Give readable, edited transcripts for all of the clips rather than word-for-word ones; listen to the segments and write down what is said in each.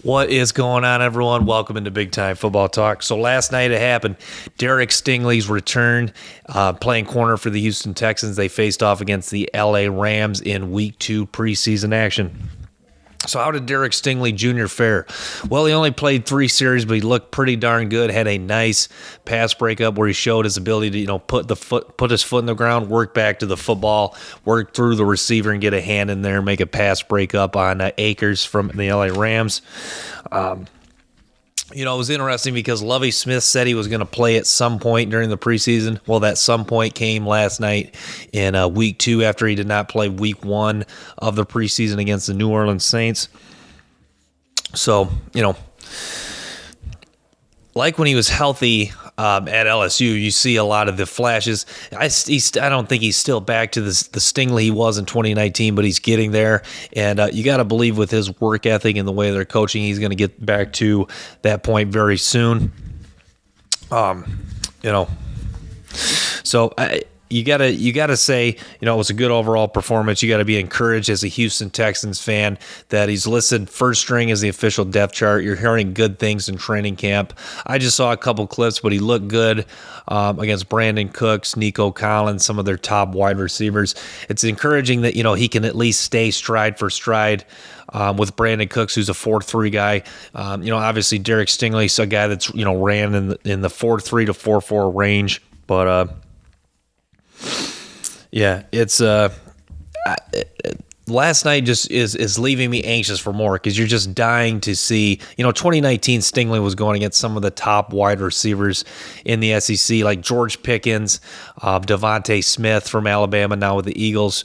What is going on, everyone? Welcome into Big Time Football Talk. So last night it happened. Derek Stingley's returned, playing corner for the Houston Texans. They faced off against the LA Rams in Week 2 preseason action. So how did Derek Stingley Jr. fare? Well, he only played 3 series, but he looked pretty darn good. Had a nice pass breakup where he showed his ability to, put his foot in the ground, work back to the football, work through the receiver, and get a hand in there, make a pass breakup on Akers from the LA Rams. It was interesting because Lovie Smith said he was going to play at some point during the preseason. Well, that some point came last night in Week 2 after he did not play Week 1 of the preseason against the New Orleans Saints. So, like when he was healthy at LSU, you see a lot of the flashes. I don't think he's still back to the Stingley he was in 2019, but he's getting there. And you got to believe with his work ethic and the way they're coaching, he's going to get back to that point very soon. So you gotta say, it was a good overall performance. You got to be encouraged as a Houston Texans fan that he's listed first string as the official depth chart. You're hearing good things in training camp. I just saw a couple clips, but he looked good against Brandon Cooks, Nico Collins, some of their top wide receivers. It's encouraging that he can at least stay stride for stride. With Brandon Cooks, who's a 4.3 guy. Obviously Derek Stingley's a guy that's ran in the 4.3 to 4.4 range, but yeah, it's last night just is leaving me anxious for more because you're just dying to see. 2019 Stingley was going against some of the top wide receivers in the SEC, like George Pickens, Devontae Smith from Alabama, now with the Eagles.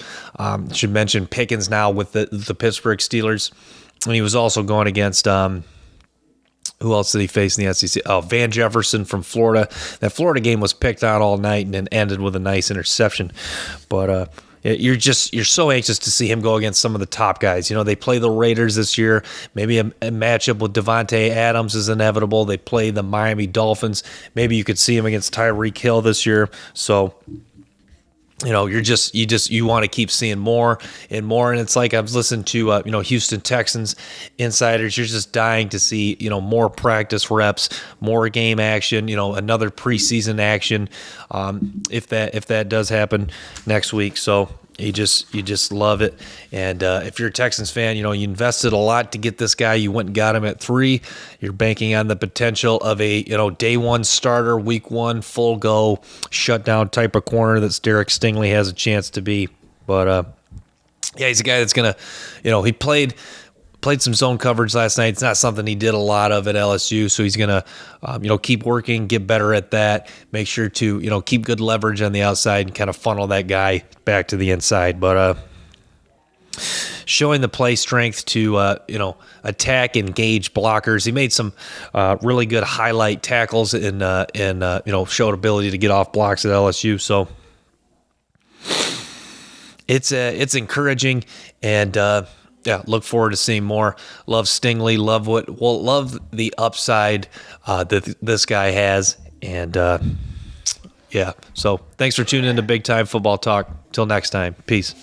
Should mention Pickens now with the Pittsburgh Steelers, and he was also going against. Who else did he face in the SEC? Oh, Van Jefferson from Florida. That Florida game was picked on all night and then ended with a nice interception. But you're so anxious to see him go against some of the top guys. They play the Raiders this year. Maybe a matchup with Devontae Adams is inevitable. They play the Miami Dolphins. Maybe you could see him against Tyreek Hill this year. So you want to keep seeing more and more. And it's like I've listened to, Houston Texans insiders. You're just dying to see, more practice reps, more game action, another preseason action. If that does happen next week. So you just love it. And if you're a Texans fan, you invested a lot to get this guy. You went and got him at 3. You're banking on the potential of a day 1 starter, week 1 full go shutdown type of corner that Derek Stingley has a chance to be. But he's a guy that's gonna, he played some zone coverage last night. It's not something he did a lot of at LSU, so he's going to, keep working, get better at that, make sure to, keep good leverage on the outside and kind of funnel that guy back to the inside. But showing the play strength to, attack, engage blockers. He made some really good highlight tackles and showed ability to get off blocks at LSU. So it's encouraging and, look forward to seeing more. Love Stingley. Love the upside that this guy has. And, so thanks for tuning in to Big Time Football Talk. Till next time. Peace.